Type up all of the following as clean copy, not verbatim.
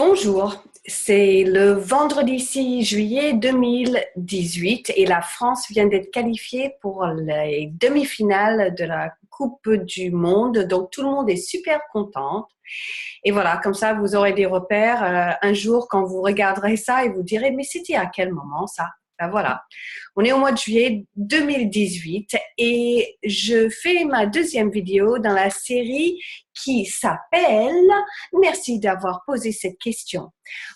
Bonjour, c'est le vendredi 6 juillet 2018 et la France vient d'être qualifiée pour les demi-finales de la Coupe du Monde. Donc tout le monde est super content. Et voilà, comme ça vous aurez des repères un jour quand vous regarderez ça et vous direz mais c'était à quel moment ça? Ben voilà, on est au mois de juillet 2018 et je fais ma deuxième vidéo dans la série qui s'appelle Merci d'avoir posé cette question.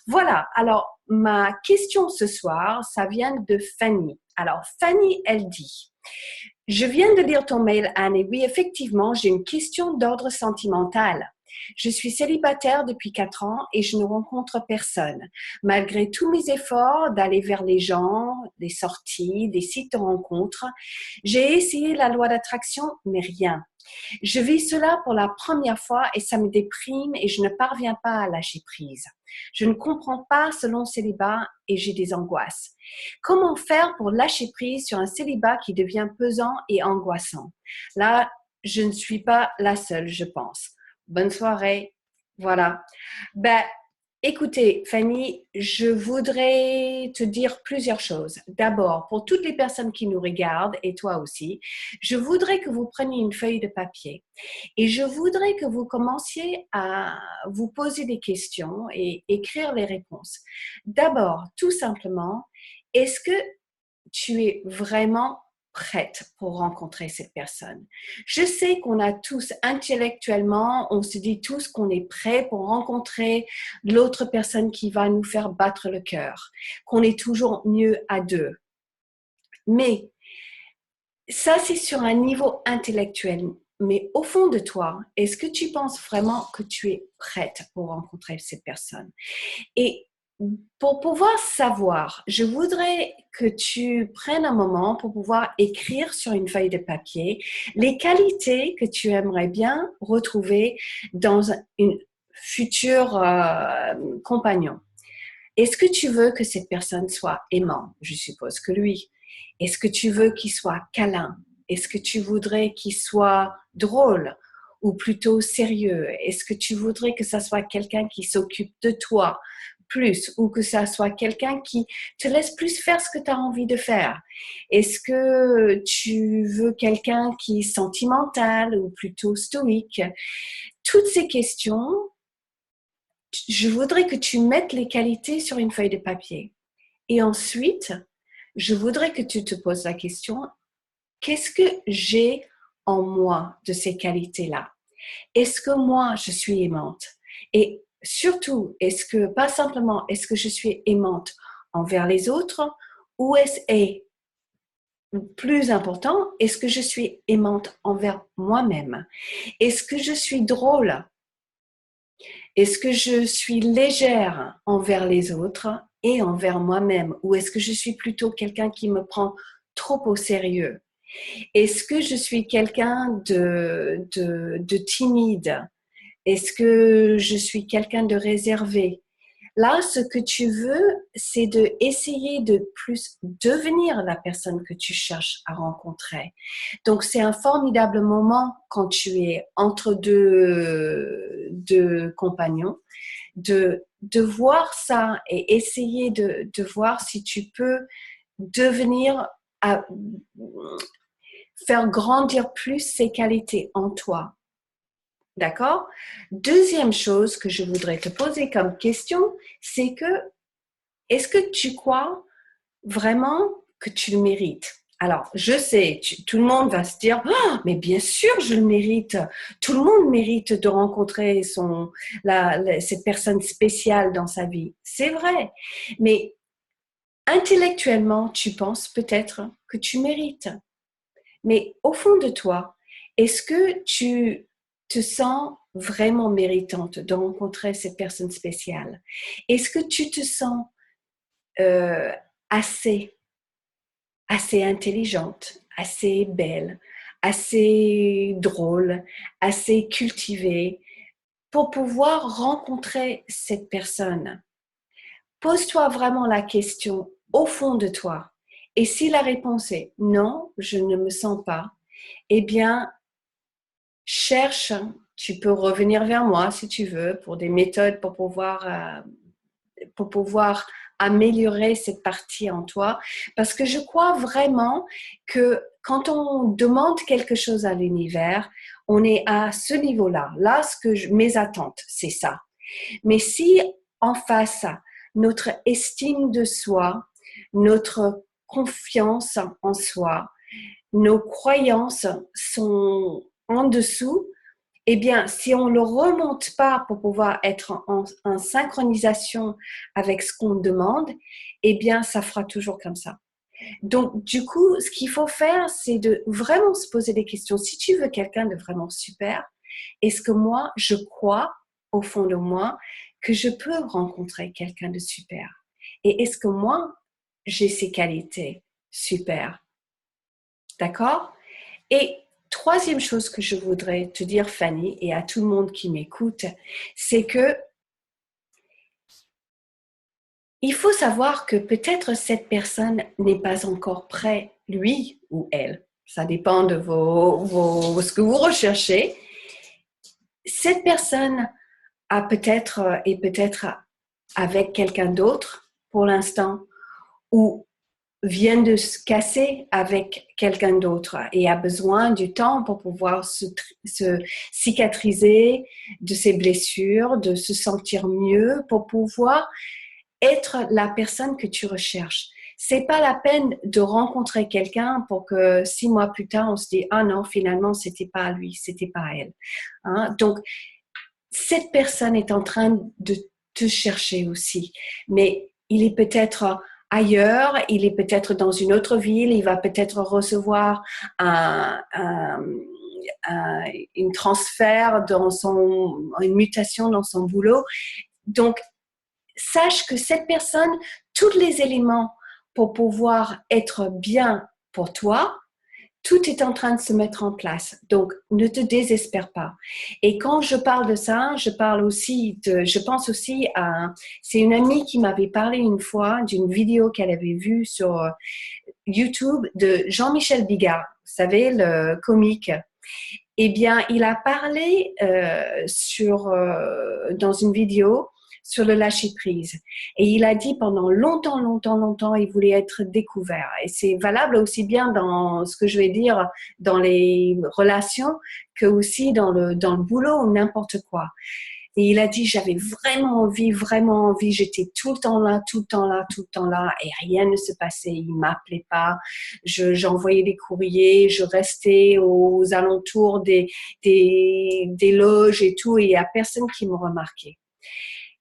Voilà, alors ma question ce soir, ça vient de Fanny. Alors Fanny, elle dit, je viens de lire ton mail, Anne, et oui, effectivement, j'ai une question d'ordre sentimental. Je suis célibataire depuis 4 ans et je ne rencontre personne. Malgré tous mes efforts d'aller vers les gens, des sorties, des sites de rencontres, j'ai essayé la loi d'attraction, mais rien. Je vis cela pour la première fois et ça me déprime et je ne parviens pas à lâcher prise. Je ne comprends pas ce long célibat et j'ai des angoisses. Comment faire pour lâcher prise sur un célibat qui devient pesant et angoissant? Là, je ne suis pas la seule, je pense. Bonne soirée. Voilà. Ben, écoutez, Fanny, je voudrais te dire plusieurs choses. D'abord, pour toutes les personnes qui nous regardent, et toi aussi, je voudrais que vous preniez une feuille de papier et je voudrais que vous commenciez à vous poser des questions et écrire les réponses. D'abord, tout simplement, est-ce que tu es vraiment prête pour rencontrer cette personne? Je sais qu'on a tous intellectuellement, on se dit tous qu'on est prêt pour rencontrer l'autre personne qui va nous faire battre le cœur, qu'on est toujours mieux à deux. Mais ça, c'est sur un niveau intellectuel. Mais au fond de toi, est-ce que tu penses vraiment que tu es prête pour rencontrer cette personne? Et pour pouvoir savoir, je voudrais que tu prennes un moment pour pouvoir écrire sur une feuille de papier les qualités que tu aimerais bien retrouver dans une future compagnon. Est-ce que tu veux que cette personne soit aimante? Je suppose que oui. Est-ce que tu veux qu'il soit câlin? Est-ce que tu voudrais qu'il soit drôle ou plutôt sérieux? Est-ce que tu voudrais que ça soit quelqu'un qui s'occupe de toi plus ou que ça soit quelqu'un qui te laisse plus faire ce que tu as envie de faire? Est-ce que tu veux quelqu'un qui est sentimental ou plutôt stoïque? Toutes ces questions, je voudrais que tu mettes les qualités sur une feuille de papier. Et ensuite, je voudrais que tu te poses la question, qu'est-ce que j'ai en moi de ces qualités-là? Est-ce que moi, je suis aimante? Et surtout, pas simplement, est-ce que je suis aimante envers les autres ou est-ce plus important, est-ce que je suis aimante envers moi-même? Est-ce que je suis drôle? Est-ce que je suis légère envers les autres et envers moi-même? Ou est-ce que je suis plutôt quelqu'un qui me prend trop au sérieux? Est-ce que je suis quelqu'un de timide? Est-ce que je suis quelqu'un de réservé? Là, ce que tu veux, c'est de essayer de plus devenir la personne que tu cherches à rencontrer. Donc, c'est un formidable moment quand tu es entre deux compagnons de voir ça et essayer de voir si tu peux devenir, à, faire grandir plus ces qualités en toi. D'accord? Deuxième chose que je voudrais te poser comme question, c'est que est-ce que tu crois vraiment que tu le mérites? Alors, je sais, tout le monde va se dire, oh, mais bien sûr, je le mérite. Tout le monde mérite de rencontrer cette personne spéciale dans sa vie. C'est vrai. Mais intellectuellement, tu penses peut-être que tu mérites. Mais au fond de toi, est-ce que tu te sens vraiment méritante de rencontrer cette personne spéciale? Est-ce que tu te sens euh, assez, assez intelligente, assez belle, assez drôle, assez cultivée pour pouvoir rencontrer cette personne? Pose-toi vraiment la question au fond de toi. Et si la réponse est non, je ne me sens pas, eh bien, cherche tu peux revenir vers moi si tu veux pour des méthodes pour pouvoir améliorer cette partie en toi. Parce que je crois vraiment que quand on demande quelque chose à l'univers, on est à ce niveau-là. Là, mes attentes, c'est ça. Mais si en face, notre estime de soi, notre confiance en soi, nos croyances sont en dessous, eh bien, si on ne le remonte pas pour pouvoir être en synchronisation avec ce qu'on demande, eh bien, ça fera toujours comme ça. Donc, du coup, ce qu'il faut faire, c'est de vraiment se poser des questions. Si tu veux quelqu'un de vraiment super, est-ce que moi, je crois au fond de moi que je peux rencontrer quelqu'un de super? Et est-ce que moi, j'ai ces qualités super? D'accord? Et troisième chose que je voudrais te dire, Fanny, et à tout le monde qui m'écoute, c'est que il faut savoir que peut-être cette personne n'est pas encore prêt, lui ou elle. Ça dépend de ce que vous recherchez. Cette personne est peut-être avec quelqu'un d'autre pour l'instant, ou vient de se casser avec quelqu'un d'autre et a besoin du temps pour pouvoir se cicatriser de ses blessures, de se sentir mieux, pour pouvoir être la personne que tu recherches. C'est pas la peine de rencontrer quelqu'un pour que 6 mois plus tard, on se dit « Ah non, finalement, c'était pas lui, c'était pas elle. » Hein? Donc, cette personne est en train de te chercher aussi. Mais il est peut-être ailleurs, il est peut-être dans une autre ville, il va peut-être recevoir une transfert une mutation dans son boulot. Donc, sache que cette personne, tous les éléments pour pouvoir être bien pour toi, tout est en train de se mettre en place. Donc, ne te désespère pas. Et quand je parle de ça, je pense aussi c'est une amie qui m'avait parlé une fois d'une vidéo qu'elle avait vue sur YouTube de Jean-Michel Bigard, vous savez, le comique. Eh bien, il a parlé dans une vidéo sur le lâcher-prise. Et il a dit pendant longtemps, il voulait être découvert. Et c'est valable aussi bien dans ce que je vais dire dans les relations que aussi dans le boulot ou n'importe quoi. Et il a dit, j'avais vraiment envie, j'étais tout le temps là, et rien ne se passait. Il m'appelait pas, j'envoyais des courriers, je restais aux alentours des loges et tout, et il y a personne qui me remarquait.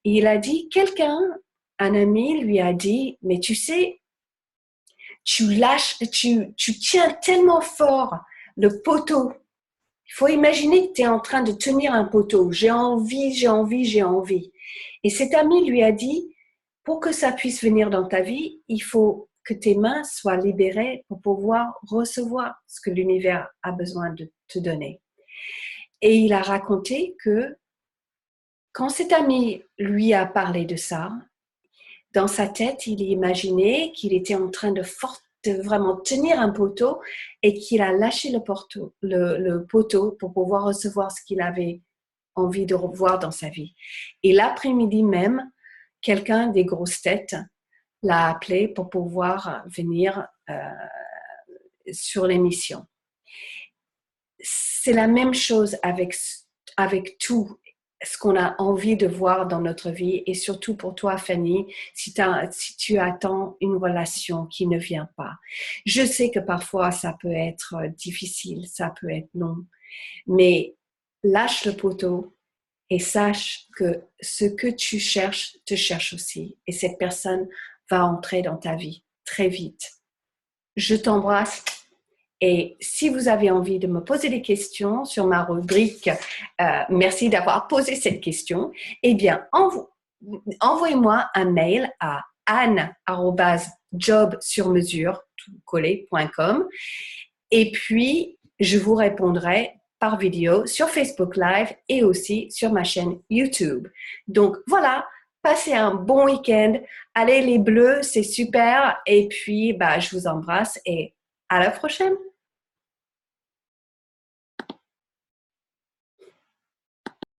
Et il a dit, un ami lui a dit, mais tu sais, tu tiens tellement fort le poteau. Il faut imaginer que tu es en train de tenir un poteau. J'ai envie. Et cet ami lui a dit, pour que ça puisse venir dans ta vie, il faut que tes mains soient libérées pour pouvoir recevoir ce que l'univers a besoin de te donner. Et il a raconté que quand cet ami lui a parlé de ça, dans sa tête, il imaginait qu'il était en train de vraiment tenir un poteau et qu'il a lâché le poteau pour pouvoir recevoir ce qu'il avait envie de revoir dans sa vie. Et l'après-midi même, quelqu'un des grosses têtes l'a appelé pour pouvoir venir sur l'émission. C'est la même chose avec tout ce qu'on a envie de voir dans notre vie, et surtout pour toi, Fanny, si tu attends une relation qui ne vient pas. Je sais que parfois ça peut être difficile, ça peut être long, mais lâche le poteau et sache que ce que tu cherches te cherche aussi, et cette personne va entrer dans ta vie très vite. Je t'embrasse. Et si vous avez envie de me poser des questions sur ma rubrique merci d'avoir posé cette question, eh bien, envoyez-moi un mail à anne@jobsurmesure.com et puis je vous répondrai par vidéo sur Facebook Live et aussi sur ma chaîne YouTube. Donc voilà, passez un bon week-end. Allez les Bleus, c'est super. Et puis, je vous embrasse et à la prochaine.